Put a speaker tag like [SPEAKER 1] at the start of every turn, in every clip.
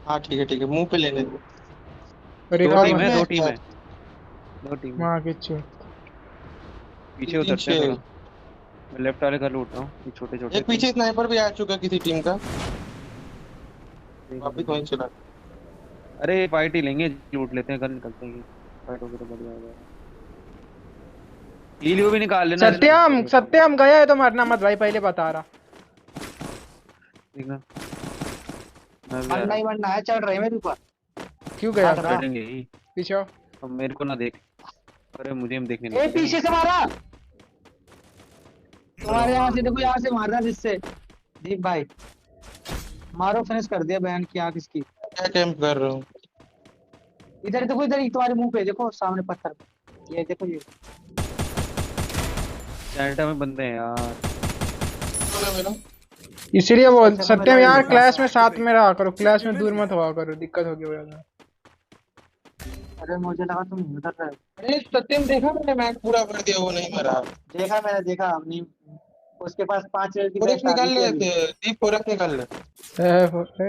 [SPEAKER 1] हाँ ठीक है मुंह पे लेने दो।
[SPEAKER 2] और एक
[SPEAKER 1] दो
[SPEAKER 3] दो
[SPEAKER 2] और
[SPEAKER 3] टीम
[SPEAKER 1] टीम
[SPEAKER 3] है,
[SPEAKER 1] में
[SPEAKER 3] दो
[SPEAKER 1] है
[SPEAKER 3] टीम
[SPEAKER 1] क्या?
[SPEAKER 3] है, दो टीम है।
[SPEAKER 2] वहाँ के चो।
[SPEAKER 3] पीछे
[SPEAKER 1] तीन तीन
[SPEAKER 3] उतरते हैं
[SPEAKER 1] छह।
[SPEAKER 3] थोड़ा। मैं लेफ्ट वाले घर लूट रहा हूँ, ये छोटे छोटे
[SPEAKER 1] एक
[SPEAKER 3] थे।
[SPEAKER 1] पीछे स्नाइपर भी आ चुका किसी टीम का।
[SPEAKER 3] देख
[SPEAKER 1] वापिस
[SPEAKER 3] लेंगे।
[SPEAKER 1] वहीं चला।
[SPEAKER 3] अरे फाइट ही लेंगे, लूट लेते हैं, कल निकलते हैं। फाइट होगी तो बढ़िया हो जाएगा। हीलियो भी निकाल लेना इसमें,
[SPEAKER 2] सत्यम
[SPEAKER 3] जरूरत पड़े।
[SPEAKER 2] सत्यम गया है तो मरना मत भाई, पहले बता रहा।
[SPEAKER 3] ठीक है, मैं भी आ रहा
[SPEAKER 4] बनना
[SPEAKER 3] हूँ।
[SPEAKER 4] ही बनना है, चढ़ रहे हैं मेरे ऊपर।
[SPEAKER 2] क्यों गया
[SPEAKER 4] भाग
[SPEAKER 2] था?
[SPEAKER 4] रहा।
[SPEAKER 3] चढ़ेंगे ही।
[SPEAKER 2] पीछे आओ।
[SPEAKER 3] अब मेरे को ना देख। अरे मुझे हम देखने नहीं
[SPEAKER 4] ए
[SPEAKER 3] दे रहे।
[SPEAKER 4] पीछे से मारा।
[SPEAKER 3] अरे
[SPEAKER 4] तुम्हारे यहाँ
[SPEAKER 3] हाँ
[SPEAKER 4] से देखो,
[SPEAKER 3] मुझे
[SPEAKER 4] यहाँ से
[SPEAKER 3] देखने।
[SPEAKER 4] मार रहा जिससे। दीप भाई, मारो, फिनिश कर दिया बहन की आंख इसकी।
[SPEAKER 1] क्या कैंप कर रहा हूँ?
[SPEAKER 4] इधर देखो, इधर ही तुम्हारे मुंह पे देखो, सामने पत्थर पे। ये देखो ये।
[SPEAKER 3] सेंटर में बंदे हैं यार।
[SPEAKER 1] कौन है मेरा?
[SPEAKER 2] इसीलिए बोल
[SPEAKER 4] सेक्शन में
[SPEAKER 2] सत्यम
[SPEAKER 4] लड़
[SPEAKER 2] यार,
[SPEAKER 4] लेता।
[SPEAKER 2] क्लास में साथ में रहा करो, क्लास में दूर मत हुआ करो, दिक्कत होगी बहुत ज्यादा।
[SPEAKER 4] अरे मुझे लगा तुम उधर रहे।
[SPEAKER 1] अरे सत्यम देखा मैंने मैच पूरा कर दिया, वो नहीं मरा।
[SPEAKER 4] देखा, मैंने देखा अपनी। उसके पास 5 रेल की
[SPEAKER 1] फोरेक्स
[SPEAKER 4] बेस्ट आ गई
[SPEAKER 1] निकाल
[SPEAKER 4] थी
[SPEAKER 1] ले
[SPEAKER 4] अभी।
[SPEAKER 1] दीप, फोरेक्स निकाल ले।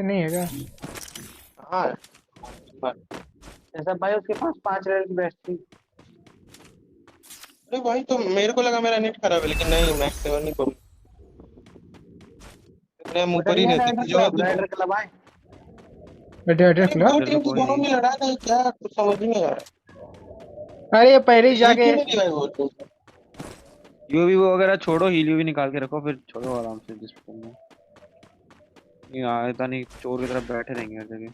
[SPEAKER 2] नहीं है क्या?
[SPEAKER 1] हाँ।
[SPEAKER 4] जैसा भाई, उसके पास 5 रेल की बेस्ट थी।
[SPEAKER 1] अरे भाई तो मेरे को लगा मेरा नेट खराब है, लेकिन नहीं, मैक्स सेवन नहीं करूँ। हम ऊपर
[SPEAKER 4] उधर
[SPEAKER 1] ही
[SPEAKER 4] ही है
[SPEAKER 1] रहते
[SPEAKER 4] राइडर
[SPEAKER 1] थे जो
[SPEAKER 4] क्लब, राइडर क्लब आए।
[SPEAKER 2] बैठे बैठे
[SPEAKER 1] अरे
[SPEAKER 2] खुला।
[SPEAKER 1] दो
[SPEAKER 3] चलो
[SPEAKER 1] टीम की
[SPEAKER 3] कोई
[SPEAKER 1] दोनों
[SPEAKER 3] नहीं।
[SPEAKER 1] में लड़ाई है क्या, कुछ समझ ही नहीं आ रहा।
[SPEAKER 2] अरे ये पहले ही
[SPEAKER 1] एक
[SPEAKER 2] जाके।
[SPEAKER 1] ही में रिवाइव होते हैं।
[SPEAKER 3] यूवी वो वगैरह छोड़ो, हीलियो भी निकाल के रखो, फिर छोड़ो आराम से जिस पे करना है। ये आया नहीं, चोर की तरफ बैठे रहेंगे हर जगह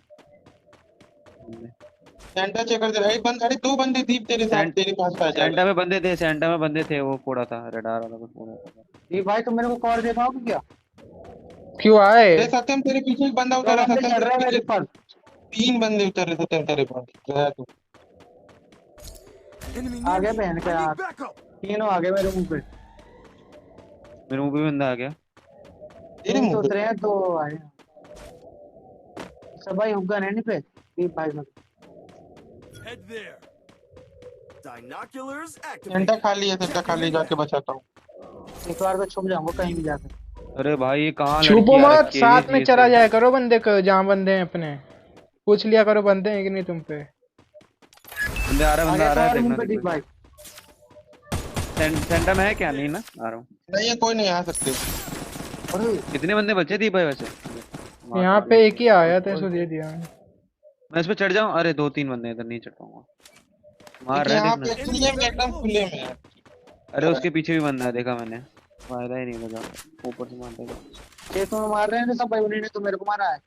[SPEAKER 3] बंदे।
[SPEAKER 1] सेंटर चेकर दे रहा है, एक बंद, अरे दो बंदे दीप तेरे साथ,
[SPEAKER 3] सेंट
[SPEAKER 1] तेरे पास आ जाएगा।
[SPEAKER 3] सेंटा में बंदे थे, सेंटा में बंदे थे, वो फोड़ा था, रडार वाला को फोड़ा था।
[SPEAKER 4] दीप भाई, तुम मेरे को कॉल दे पाओगे क्या?
[SPEAKER 2] क्यों आए?
[SPEAKER 1] अरे सत्यम तेरे पीछे एक बंदा
[SPEAKER 4] दो
[SPEAKER 1] उतर रहा है,
[SPEAKER 4] बंदे
[SPEAKER 1] सत्यम
[SPEAKER 4] चढ़
[SPEAKER 1] तेरे
[SPEAKER 4] रहे हैं मेरे
[SPEAKER 1] पीछे
[SPEAKER 4] ऊपर।
[SPEAKER 1] तीन बंदे उतर रहे थे, सत्यम तेरे पास गया तो।
[SPEAKER 5] Enemy
[SPEAKER 4] आ
[SPEAKER 5] near
[SPEAKER 4] गए
[SPEAKER 5] me.
[SPEAKER 4] बहन के
[SPEAKER 5] I need
[SPEAKER 4] यार।
[SPEAKER 5] backup.
[SPEAKER 4] तीनों आ गए मेरे मुंह पे।
[SPEAKER 3] मेरे मुंह पे भी बंदा आ गया।
[SPEAKER 1] तेरे
[SPEAKER 4] तीन
[SPEAKER 1] मुंह
[SPEAKER 4] तो
[SPEAKER 1] पे?
[SPEAKER 4] उतरे हैं, दो आए हैं। सब भाई हुक्का नहीं पे दीप भाई में।
[SPEAKER 5] Head there. Binoculars
[SPEAKER 1] centre
[SPEAKER 5] activated.
[SPEAKER 1] खाली है, सेंटर
[SPEAKER 5] Checking
[SPEAKER 1] खाली,
[SPEAKER 5] the
[SPEAKER 1] जाके
[SPEAKER 5] area.
[SPEAKER 1] बचाता हूँ।
[SPEAKER 4] एक बार तो छुप जाऊंगा कहीं भी जाके।
[SPEAKER 3] अरे भाई ये कहाँ
[SPEAKER 2] छुपो
[SPEAKER 3] लड़की आ
[SPEAKER 2] मत,
[SPEAKER 3] रखी है
[SPEAKER 2] साथ में
[SPEAKER 3] ये
[SPEAKER 2] चला
[SPEAKER 3] से।
[SPEAKER 2] जाया करो बंदे को, जहाँ बंदे हैं अपने। पूछ लिया करो बंदे हैं कि नहीं तुम पे।
[SPEAKER 3] बंदे आ रहा है,
[SPEAKER 4] आ
[SPEAKER 3] बंदा
[SPEAKER 4] गया
[SPEAKER 3] आ रहा है,
[SPEAKER 4] तुम्हारे मुंह
[SPEAKER 3] देखना
[SPEAKER 4] पे दीप
[SPEAKER 3] देखना।
[SPEAKER 4] भाई।
[SPEAKER 3] सेंटा में है क्या? नहीं ना, आ रहा हूँ।
[SPEAKER 1] नहीं है, कोई नहीं आ सकते।
[SPEAKER 4] अरे
[SPEAKER 3] कितने बंदे बचे थे भाई वैसे? मार
[SPEAKER 2] यहाँ
[SPEAKER 3] तो
[SPEAKER 2] पे
[SPEAKER 3] दिए।
[SPEAKER 2] एक ही आया था, इसको दे दिया मैंने।
[SPEAKER 3] मैं इस पे चढ़ जाऊँ? अरे दो तीन बंदे, इधर नहीं चढ़ पाऊंगा। मार
[SPEAKER 1] एक
[SPEAKER 3] रहे हैं,
[SPEAKER 1] यहाँ
[SPEAKER 3] देखना।
[SPEAKER 1] पे
[SPEAKER 5] Enemy
[SPEAKER 1] खुले में,
[SPEAKER 5] very
[SPEAKER 1] एकदम खुले
[SPEAKER 5] close.
[SPEAKER 1] में है।
[SPEAKER 3] अरे उसके पीछे भी बंदा है, देखा मैंने। फायदा ही नहीं लगा, ऊपर से मार देगा।
[SPEAKER 4] ये तुम्हें मार रहे हैं सब भाई, उन्हीं ने तो मेरे को मारा है।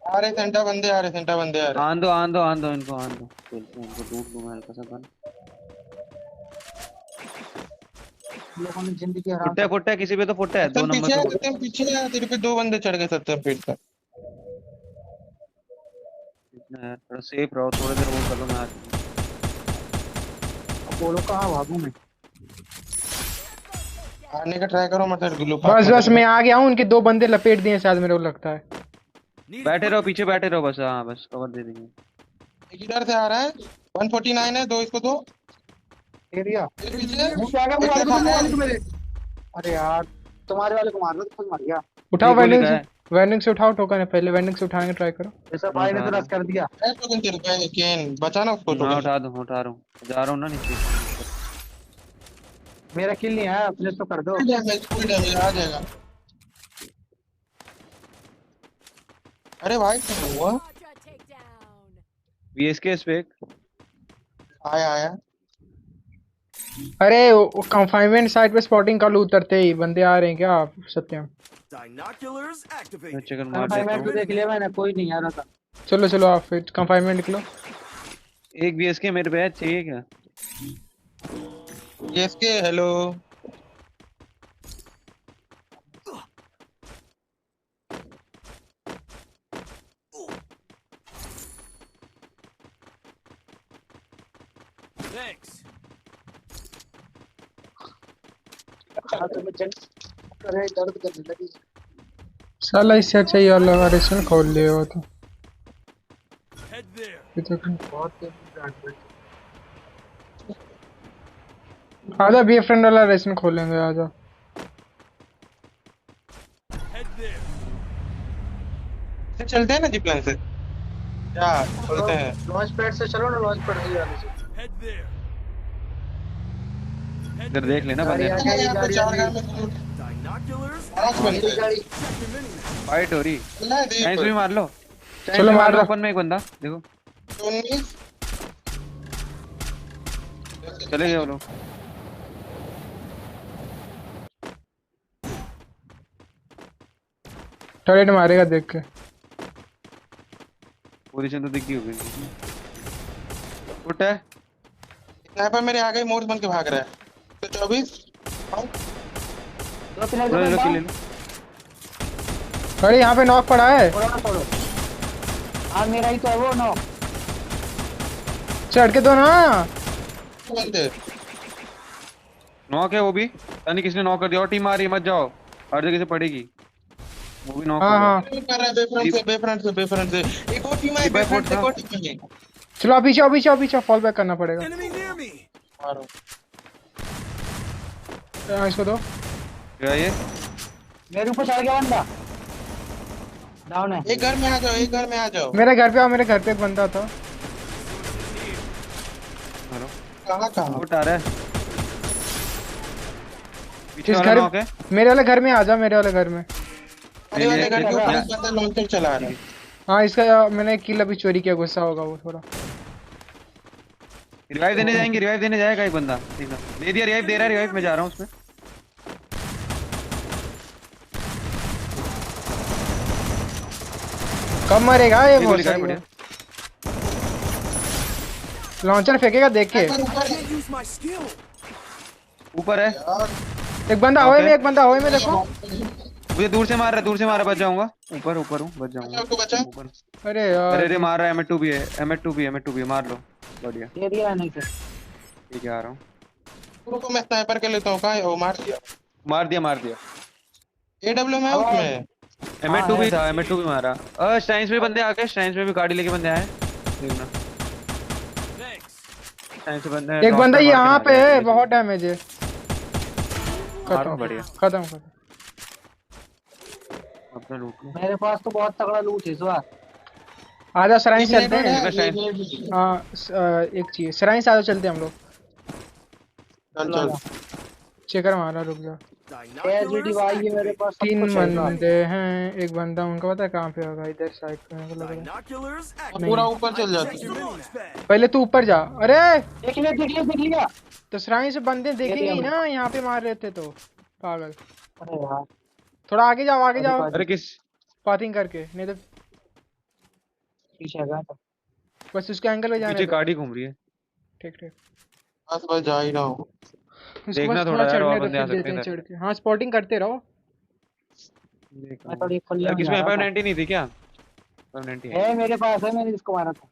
[SPEAKER 1] आ रहे सेंटर बंदे, आ रहे सेंटर बंदे आ रहे।
[SPEAKER 3] आन दो इनको, आन दो। खेलते हैं, इनको लूट लूँ मैं हल्का सा गन।
[SPEAKER 4] हम लोगों ने जिंदगी हराम
[SPEAKER 3] फुट्टा है,
[SPEAKER 4] कर दी।
[SPEAKER 3] फुट्टा है, किसी पे तो फुट्टा है, दो
[SPEAKER 1] सत्यम
[SPEAKER 3] नंबर
[SPEAKER 1] पीछे
[SPEAKER 3] पे
[SPEAKER 1] है,
[SPEAKER 3] फुट्टा
[SPEAKER 1] सत्यम पीछे है, तेरे पे दो बंदे चढ़ गए सत्यम फील्ड पर।
[SPEAKER 3] है। इतना है, थोड़ा सेफ रहो, थोड़ी देर वो कर लो, मैं आ जाऊंगा।
[SPEAKER 4] अब बोलो कहाँ भागू मैं?
[SPEAKER 1] आने का ट्राई करो, मतलब ग्लू पाथ
[SPEAKER 2] बस
[SPEAKER 1] मत
[SPEAKER 2] बस
[SPEAKER 1] रखना।
[SPEAKER 2] मैं आ गया हूँ, उनके दो बंदे लपेट दिए शायद, मेरे को लगता है।
[SPEAKER 5] Need
[SPEAKER 3] बैठे रहो,
[SPEAKER 5] equipment
[SPEAKER 3] पीछे
[SPEAKER 5] here.
[SPEAKER 3] बैठे रहो बस, हाँ बस कवर दे देंगे।
[SPEAKER 1] एक इधर से आ रहा है, 149 है, दो इसको दो।
[SPEAKER 4] एरिया।
[SPEAKER 1] तेरे
[SPEAKER 5] Enemy
[SPEAKER 1] पीछे
[SPEAKER 5] near
[SPEAKER 4] मुंह
[SPEAKER 5] me.
[SPEAKER 4] पे आ गया, मुंह
[SPEAKER 1] एक से
[SPEAKER 4] वाले को, मुंह
[SPEAKER 1] खाना
[SPEAKER 4] वाले
[SPEAKER 1] है।
[SPEAKER 4] को मेरे। अरे यार, तुम्हारे वाले को मार रहा था, खुद मर गया।
[SPEAKER 2] उठाओ
[SPEAKER 3] एक गोली
[SPEAKER 2] वेंडिंग
[SPEAKER 3] का
[SPEAKER 2] से।
[SPEAKER 3] है।
[SPEAKER 2] वेंडिंग से उठाओ टोकन है, पहले वेंडिंग से उठाने का ट्राई करो।
[SPEAKER 4] जैसा
[SPEAKER 3] मैं
[SPEAKER 4] भाई ने
[SPEAKER 3] उठा
[SPEAKER 4] तो
[SPEAKER 3] रहा
[SPEAKER 4] रस
[SPEAKER 3] हूँ।
[SPEAKER 4] कर दिया।
[SPEAKER 1] है टोकन तेरे पे, केन बचाना उसको टोकन।
[SPEAKER 3] उठा दूँ, उठा रहा हूँ, जा रहा हूँ ना नीचे ऊपर।
[SPEAKER 4] मेरा किल नहीं आया, अपने तो कर दो।
[SPEAKER 1] फुल डैमेज आ जाएगा। अरे भाई क्या हुआ?
[SPEAKER 6] Quadra takedown.
[SPEAKER 3] बीएसके इस पे एक।
[SPEAKER 1] आया आया।
[SPEAKER 2] अरे कंफाइनमेंट साइट पे स्पॉटिंग कर लो, उतरते ही बंदे आ रहे हैं क्या आप? सत्यम
[SPEAKER 5] Binoculars
[SPEAKER 3] मैं
[SPEAKER 5] activated.
[SPEAKER 3] चिकन मार देता
[SPEAKER 4] कन्फाइनमेंट
[SPEAKER 3] हूँ।
[SPEAKER 4] तो देख लिया मैंने, कोई नहीं आ रहा था।
[SPEAKER 2] चलो चलो, आप फिर कंफाइनमेंट निकलो।
[SPEAKER 3] एक बीएसके मेरे पे है, चाहिए क्या?
[SPEAKER 1] इसके हेलो।
[SPEAKER 5] Thanks.
[SPEAKER 4] हाँ तो मैं चल करे, दर्द करने लगी।
[SPEAKER 2] साला इससे अच्छा ये वाला रेस्टोरेंट खोल लिया हो तो।
[SPEAKER 5] Head there.
[SPEAKER 2] ये तो
[SPEAKER 4] बहुत तेज डांट पड़ी।
[SPEAKER 2] आजा बी फ्रेंड वाला रेस्टोरेंट खोलेंगे, आजा।
[SPEAKER 5] Head there.
[SPEAKER 1] से चलते हैं ना जिपलाइन से, क्या बोलते हैं?
[SPEAKER 4] लॉन्च पैड से चलो ना, लॉन्च पैड से जाने से।
[SPEAKER 5] Head there. Head
[SPEAKER 3] इधर देख लेना
[SPEAKER 4] गाड़ी
[SPEAKER 3] बंदे।
[SPEAKER 4] आ गई,
[SPEAKER 1] यहाँ पे
[SPEAKER 4] गाड़ी आ
[SPEAKER 1] चार
[SPEAKER 4] गई।
[SPEAKER 1] घर में जरूर
[SPEAKER 5] Binoculars.
[SPEAKER 1] पांच बंदे
[SPEAKER 4] मेरी
[SPEAKER 1] हैं।
[SPEAKER 4] गाड़ी।
[SPEAKER 5] Check your mini-map.
[SPEAKER 3] फाइट हो रही।
[SPEAKER 1] चलना है दीप।
[SPEAKER 3] साइंस भी मार लो।
[SPEAKER 2] चलो मार लो।
[SPEAKER 3] ओपन में एक बंदा देखो,
[SPEAKER 1] 19
[SPEAKER 3] चले गए वो लोग।
[SPEAKER 2] टॉयलेट मारेगा देख के।
[SPEAKER 3] पोजीशन तो दिख गई होगी। फुट है।
[SPEAKER 1] स्नाइपर मेरे आगे मोर्स बन के भाग रहा है। तो 24
[SPEAKER 4] दो पिलर
[SPEAKER 3] ले
[SPEAKER 4] के
[SPEAKER 3] लो,
[SPEAKER 4] पास
[SPEAKER 3] ले लो।
[SPEAKER 2] अरे यहाँ पे नॉक पड़ा है,
[SPEAKER 4] छोड़ो ना, छोड़ो। हाँ मेरा ही तो है वो नो।
[SPEAKER 2] चढ़ के दो ना।
[SPEAKER 1] बंदे
[SPEAKER 3] नॉक है वो भी, पता नहीं किसने नॉक कर दिया। और टीम आ रही है, मत जाओ, हर जगह से पड़ेगी। वो भी नॉक
[SPEAKER 2] हाँ
[SPEAKER 3] हो गया।
[SPEAKER 2] हाँ
[SPEAKER 1] कर रहा है बेफ्रंट से एक और टीम है,
[SPEAKER 3] दीप भाई
[SPEAKER 1] बेफ्रंट से
[SPEAKER 3] फुट
[SPEAKER 1] एक और टीम है।
[SPEAKER 2] चलो आप पीछे आओ, पीछे आओ, पीछे फॉल बैक करना पड़ेगा।
[SPEAKER 5] Enemy near me.
[SPEAKER 1] मारो।
[SPEAKER 2] इसको दो।
[SPEAKER 3] क्या ये?
[SPEAKER 4] मेरे ऊपर चढ़ गया बंदा। डाउन है।
[SPEAKER 1] एक घर में आ जाओ, एक घर में आ जाओ।
[SPEAKER 2] मेरे घर पे आओ, मेरे घर पे एक बंदा था।
[SPEAKER 3] हेलो,
[SPEAKER 1] कहाँ कहाँ?
[SPEAKER 3] फुट आ रहा है। पीछे
[SPEAKER 2] इस
[SPEAKER 3] वाला
[SPEAKER 2] घर,
[SPEAKER 3] नॉक है।
[SPEAKER 2] मेरे वाले घर में आ जा, मेरे वाले घर में।
[SPEAKER 1] अरे वाले
[SPEAKER 3] ये-
[SPEAKER 1] घर के
[SPEAKER 3] ये-
[SPEAKER 1] ऊपर एक बंदा लॉन्चर चला रहा है।
[SPEAKER 2] हाँ इसका मैंने किल अभी चोरी किया, गुस्सा होगा वो थोड़ा।
[SPEAKER 3] रिवाइव देने जाएंगे, रिवाइव देने जाएगा एक बंदा। ठीक है, दे दिया, रिवाइव दे रहा है, रिवाइव में जा रहा हूँ उसमें।
[SPEAKER 2] कब मरेगा ये?
[SPEAKER 3] ये
[SPEAKER 2] बहुत
[SPEAKER 3] गोली का है,
[SPEAKER 2] सही
[SPEAKER 3] बढ़िया।
[SPEAKER 2] लॉन्चर फेंकेगा देख के।
[SPEAKER 1] ऊपर
[SPEAKER 5] Can't use my skill.
[SPEAKER 3] ऊपर है।
[SPEAKER 1] यार
[SPEAKER 2] एक बंदा हवा में,
[SPEAKER 3] Okay.
[SPEAKER 2] एक बंदा हवा में देखो।
[SPEAKER 3] मुझे दूर से मार रहा है, दूर से मार रहा है, बच जाऊंगा। ऊपर ऊपर हूँ, बच जाऊंगा।
[SPEAKER 1] उसको बचा।
[SPEAKER 3] ऊपर।
[SPEAKER 2] अरे
[SPEAKER 3] अरे
[SPEAKER 2] यार
[SPEAKER 3] अरे मार रहा है, M2 भी है, M2 भी है, M2 भी है, मार लो। बढ़िया,
[SPEAKER 4] दे दिया नहीं सर।
[SPEAKER 3] ठीक है, आ रहा हूँ।
[SPEAKER 1] उसको मैं स्नाइपर के लेता हूँ। कहाँ है वो? मार दिया।
[SPEAKER 3] मार दिया, मार दिया।
[SPEAKER 1] AW में है उसमें।
[SPEAKER 3] M2 भी था, M2 भी मारा। स्टाइन्स में बंदे आ गए, स्टाइन्स में भी गाड़ी लेके बंदे आए। देखना,
[SPEAKER 5] Thanks.
[SPEAKER 3] स्टाइन्स में बंदे।
[SPEAKER 2] एक बंदा यहाँ पे है, बहुत डैमेज है।
[SPEAKER 3] मारो,
[SPEAKER 2] खत्म
[SPEAKER 3] बढ़िया।
[SPEAKER 2] खत्म खत्म।
[SPEAKER 3] अपना लूट लो।
[SPEAKER 4] मेरे पास तो बहुत तगड़ा लूट है इस बार।
[SPEAKER 2] आजा सराइन
[SPEAKER 1] एक
[SPEAKER 2] चलते
[SPEAKER 1] लेबर
[SPEAKER 2] हैं।
[SPEAKER 1] है,
[SPEAKER 3] शायद-
[SPEAKER 1] ये भी।
[SPEAKER 2] हाँ एक चीज सराइन से आजा, चलते हैं हम लोग।
[SPEAKER 1] चल चल।
[SPEAKER 2] चेकर मारा, रुक जा।
[SPEAKER 4] KSGT भाई ये मेरे पास सब
[SPEAKER 2] तीन
[SPEAKER 4] कुछ है इस बार।
[SPEAKER 2] बंदे हैं, एक बंदा उनका पता है कहाँ पे होगा? इधर साइड पे मेरे को लग रहा है।
[SPEAKER 5] Binoculars
[SPEAKER 1] अब पूरा
[SPEAKER 5] active.
[SPEAKER 1] ऊपर चल जाता
[SPEAKER 5] Check
[SPEAKER 1] है।
[SPEAKER 5] your launch pad.
[SPEAKER 2] पहले तू ऊपर जा। अरे
[SPEAKER 4] देख लिया, देख लिया, देख लिया।
[SPEAKER 2] तो सराइन से बंदे देखेंगे ही
[SPEAKER 4] हमने।
[SPEAKER 2] ना, यहाँ पे मार रहे थे तो पागल।
[SPEAKER 4] अरे यार
[SPEAKER 2] थोड़ा आगे जाओ, आगे जाओ,
[SPEAKER 3] अरे किस?
[SPEAKER 2] पाथिंग करके, नहीं तो
[SPEAKER 4] पीछे गया था।
[SPEAKER 2] बस उसके एंगल में जाने
[SPEAKER 3] पीछे
[SPEAKER 2] दो।
[SPEAKER 3] गाड़ी घूम रही है।
[SPEAKER 2] ठीक ठीक।
[SPEAKER 1] बस जा ही रहा हूँ।
[SPEAKER 2] उसको
[SPEAKER 3] देखना
[SPEAKER 2] बस
[SPEAKER 3] थोड़ा यार, और
[SPEAKER 2] चढ़ने दो,
[SPEAKER 3] बंदे आ
[SPEAKER 2] फिर
[SPEAKER 3] सकते
[SPEAKER 2] देते हैं
[SPEAKER 3] हैं
[SPEAKER 2] चढ़ के। हाँ स्पॉटिंग करते रहो।
[SPEAKER 3] देखना।
[SPEAKER 4] मैं थोड़ी खुली
[SPEAKER 3] यार
[SPEAKER 4] में
[SPEAKER 3] किसमें
[SPEAKER 4] जा रहा था।
[SPEAKER 3] M590 नहीं थी क्या? M590 है।
[SPEAKER 4] है मेरे पास है, मैंने जिसको मारा था।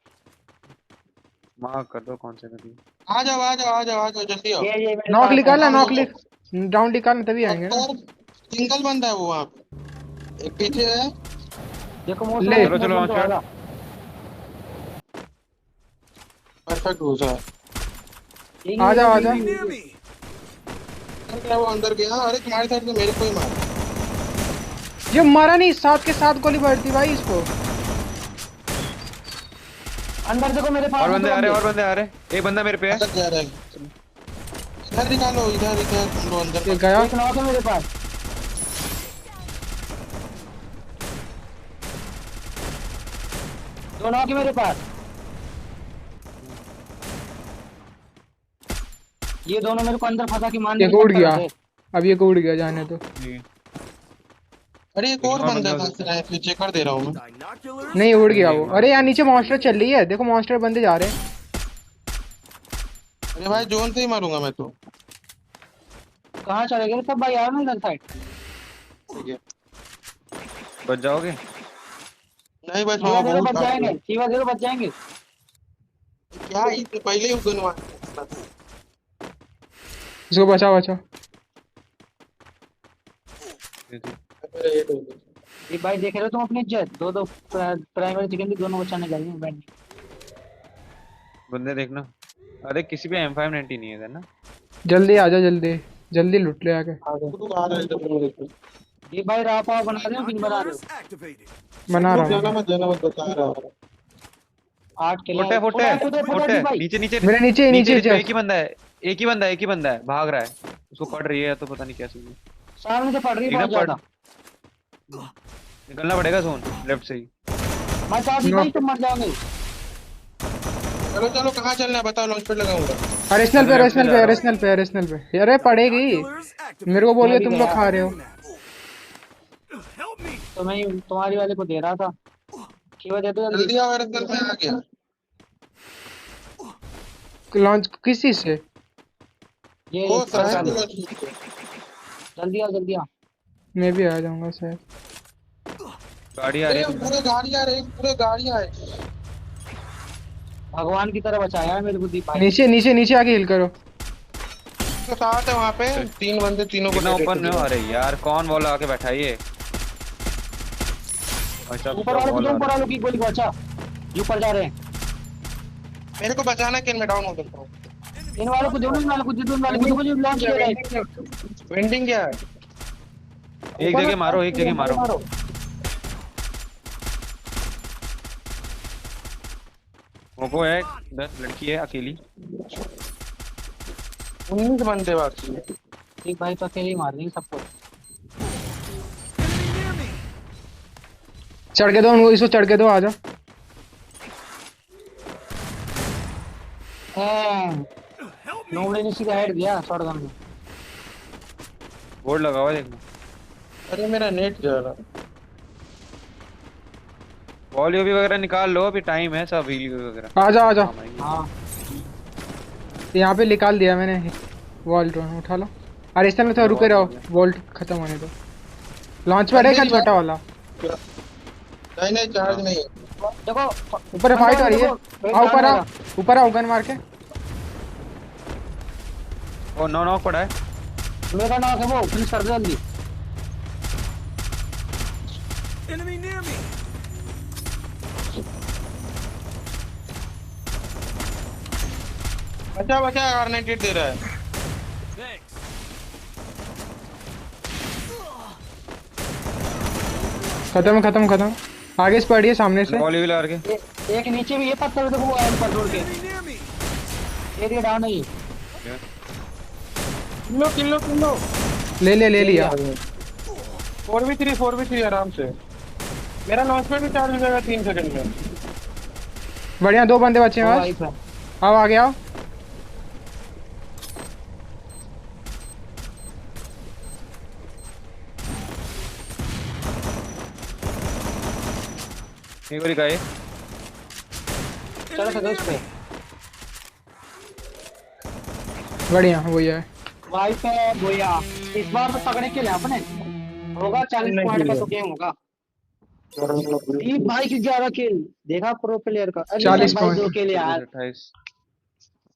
[SPEAKER 3] मार्क कर दो कौन से में थी।
[SPEAKER 1] आ जाओ आ जाओ आ जाओ आ जाओ, जल्दी आओ।
[SPEAKER 4] ये मेरे
[SPEAKER 2] नॉक
[SPEAKER 4] पास है।
[SPEAKER 2] निकालना, नॉक लिख, डाउन निकालना तभी आएंगे ना।
[SPEAKER 1] सिंगल बंदा है वो वहाँ पे। एक पीछे है।
[SPEAKER 4] देखो मोस्ट
[SPEAKER 2] ले।
[SPEAKER 3] चलो, चलो, launch pad।
[SPEAKER 1] परफेक्ट घुसा है।
[SPEAKER 2] आ जाओ, आ जाओ।
[SPEAKER 5] Enemy near me.
[SPEAKER 1] क्या वो अंदर गया? अरे तुम्हारी साइड से मेरे को ही मार।
[SPEAKER 2] ये मारा नहीं, साथ के साथ गोली बढ़ती भाई इसको।
[SPEAKER 4] अंदर देखो मेरे पास
[SPEAKER 3] और बंदे आ रहे,
[SPEAKER 4] दो
[SPEAKER 3] और बंदे आ रहे। एक बंदा मेरे पे है।
[SPEAKER 1] अंदर जा रहा है। इधर निकालो, इधर इधर तुम लोग अंदर।
[SPEAKER 2] ये गया।
[SPEAKER 4] एक नॉक है मेरे पास। दो नॉक है मेरे पास। ये दोनों मेरे को अंदर फंसा के मारने
[SPEAKER 2] ये
[SPEAKER 4] की
[SPEAKER 2] उड़
[SPEAKER 4] चक्कर
[SPEAKER 2] गया,
[SPEAKER 4] है।
[SPEAKER 2] अब ये उड़ गया, जाने दो।
[SPEAKER 1] अरे एक और बंदा था, सिर्फ चेकर दे रहा हूँ मैं।
[SPEAKER 5] Binoculars.
[SPEAKER 2] नहीं उड़ गया वो। अरे यहाँ नीचे मॉन्स्टर चल रही है, देखो मॉन्स्टर बंदे जा रहे हैं।
[SPEAKER 1] अरे भाई जोन से ही मारूंगा मैं तो।
[SPEAKER 4] कहाँ चले गए सब भाई? यार ना इधर साइड।
[SPEAKER 1] ठीक है।
[SPEAKER 3] बच जाओगे।
[SPEAKER 1] नहीं बस
[SPEAKER 4] सीवा
[SPEAKER 1] वहाँ
[SPEAKER 4] जीरो बच
[SPEAKER 1] बहुत
[SPEAKER 4] जाएंगे, सीवा जीरो बच जाएंगे।
[SPEAKER 1] क्या इससे पहले ही गनवा।
[SPEAKER 2] इसको बचाओ बचाओ।
[SPEAKER 4] ये भाई देख रहे हो तुम अपनी इज्जत? दो दो प्राइमरी सेकेंडरी दोनों बचाने जा रही हूँ बैंड।
[SPEAKER 3] बंदे देखना। अरे किसी पे M590 नहीं है इधर ना।
[SPEAKER 2] जल्दी आ जाओ, जल्दी जल्दी लूट ले आके।
[SPEAKER 4] आगे
[SPEAKER 1] तू आ रहा है तो
[SPEAKER 4] ये भाई रहा पाव बना रहे हो कि नहीं बना रहे
[SPEAKER 5] Killers activated.
[SPEAKER 2] बना
[SPEAKER 1] रुक
[SPEAKER 2] रहा
[SPEAKER 1] जाना
[SPEAKER 2] हूँ।
[SPEAKER 1] मत जाना मत बता रहा हूँ।
[SPEAKER 4] हो? 8 किलो
[SPEAKER 3] फुट है फुट है फुट है
[SPEAKER 4] भाई
[SPEAKER 3] नीचे नीचे
[SPEAKER 2] मेरे नीचे नीचे
[SPEAKER 3] नीचे
[SPEAKER 2] just।
[SPEAKER 3] एक ही बंदा है एक ही बंदा है भाग रहा है उसको पड़ रही है या तो पता नहीं क्या सीन है
[SPEAKER 4] सामने से पड़ रही है
[SPEAKER 3] एकदम
[SPEAKER 4] बहुत
[SPEAKER 3] पड़
[SPEAKER 4] ज्यादा।
[SPEAKER 3] निकलना पड़ेगा जोन लेफ्ट से ही
[SPEAKER 4] मैं चाहती
[SPEAKER 2] No.
[SPEAKER 4] भाई तुम मर जाओगे।
[SPEAKER 1] चलो चलो कहाँ चलना है बताओ लॉन्च पैड लगाऊंगा।
[SPEAKER 2] रेशनल पे
[SPEAKER 3] मैं
[SPEAKER 2] रेशनल
[SPEAKER 3] जा
[SPEAKER 2] पे
[SPEAKER 3] रहा हूँ।
[SPEAKER 2] रेशनल पे रेशनल पे। अरे पड़ेगी।
[SPEAKER 5] Killers activated.
[SPEAKER 2] मेरे को बोल
[SPEAKER 4] मैं
[SPEAKER 2] के
[SPEAKER 4] भी
[SPEAKER 2] तुम लोग
[SPEAKER 4] गया।
[SPEAKER 2] खा रहे हो।
[SPEAKER 5] Help me.
[SPEAKER 4] तो मैं तुम्हारी वाले को दे रहा था कि वो दे दो जल्दी।
[SPEAKER 1] जल्दी आओ एयरटेल में आ गया।
[SPEAKER 2] लॉन्च किस चीज से?
[SPEAKER 4] ये
[SPEAKER 1] वो
[SPEAKER 4] चल
[SPEAKER 1] साहब
[SPEAKER 4] चल, जल्दी आओ जल्दी आओ।
[SPEAKER 2] मैं भी आ जाऊंगा शायद।
[SPEAKER 3] गाड़ी आ रही है
[SPEAKER 1] पूरे गाड़ियां रे पूरे गाड़ियां है।
[SPEAKER 4] भगवान की तरह बचाया है मेरे को दीप भाई।
[SPEAKER 2] नीचे नीचे नीचे आके हिल करो।
[SPEAKER 1] उसके साथ है वहाँ पे 3 बंदे तीनों को
[SPEAKER 3] कितना
[SPEAKER 1] ले
[SPEAKER 3] ऊपर में
[SPEAKER 1] लेके
[SPEAKER 3] हो? अरे यार कौन वाला आके बैठा है ये अच्छा
[SPEAKER 4] ऊपर वालों को दो, ऊपर वालों की गोली को अच्छा ये ऊपर जा रहे हैं।
[SPEAKER 1] मेरे को बचाना कि मैं डाउन हो सकता हूँ।
[SPEAKER 4] इन वालों को दोनों वालों को दोनों वालों को जो लॉन्च किया है।
[SPEAKER 1] वेंडिंग क्या है?
[SPEAKER 3] एक जगह मारो एक जगह मारो मोको है 10 लड़की है अकेली
[SPEAKER 1] 19 बंदे बाकी है।
[SPEAKER 4] ठीक भाई तो अकेले ही मार देंगे सबको।
[SPEAKER 5] Enemy near me.
[SPEAKER 2] चढ़ के दो उनको, इसको चढ़ के दो, आ जाओ।
[SPEAKER 5] Help me.
[SPEAKER 4] नोबड़े ने सीधा हेड दिया शॉटगन में।
[SPEAKER 3] बोर्ड लगा हुआ है देखना
[SPEAKER 1] अरे मेरा नेट जा रहा।
[SPEAKER 3] वॉल्यूम वगैरह निकाल लो अभी टाइम है सब हील वगैरह
[SPEAKER 2] आ जाओ आ जाओ।
[SPEAKER 3] काम आएंगे।
[SPEAKER 4] हाँ
[SPEAKER 2] यहाँ पे निकाल दिया मैंने वॉल्ट, उठा लो। अरे इस टाइम में थोड़ा रुके रहो, वॉल्ट खत्म होने दो। लॉन्च पैड है क्या छोटा वाला?
[SPEAKER 1] नहीं नहीं चार्ज नहीं है।
[SPEAKER 4] देखो
[SPEAKER 2] ऊपर फाइट हो रही है। आ ऊपर आ, ऊपर आओ गन मार के।
[SPEAKER 3] ओ नो नॉक पड़ा है
[SPEAKER 4] मेरा नाम है वो फिनिश कर दो जल्दी।
[SPEAKER 5] Enemy near me.
[SPEAKER 1] बचा बचा R98 दे रहा है।
[SPEAKER 5] Thanks.
[SPEAKER 2] खत्म खत्म खत्म। आगे से पड़ी है सामने से।
[SPEAKER 3] वॉल्यूम लगा के
[SPEAKER 4] एक नीचे भी ये पत्थर देखो वो ऊपर छोड़ के
[SPEAKER 5] Enemy near me.
[SPEAKER 4] Area down है ये।
[SPEAKER 1] किलो
[SPEAKER 2] ले लिया।
[SPEAKER 1] 4v3 आराम से। मेरा लॉन्च पैड भी चार्ज हो जाएगा 3 सेकंड में।
[SPEAKER 2] बढ़िया, 2 बंदे बचे हैं बस।
[SPEAKER 4] वाइफ है।
[SPEAKER 2] आओ आगे आओ।
[SPEAKER 3] एक बारी गए
[SPEAKER 4] चलो सदस्य पे
[SPEAKER 2] बढ़िया वही है।
[SPEAKER 4] वाइफ है भैया। इस बार तो पकड़े के लिए अपने होगा 40 पॉइंट का तो गेम होगा। दीप भाई की 11 किल देखा प्रो प्लेयर का। अरे
[SPEAKER 2] 40
[SPEAKER 4] भाई
[SPEAKER 2] पॉइंट।
[SPEAKER 4] 2 के लिए यार
[SPEAKER 3] 28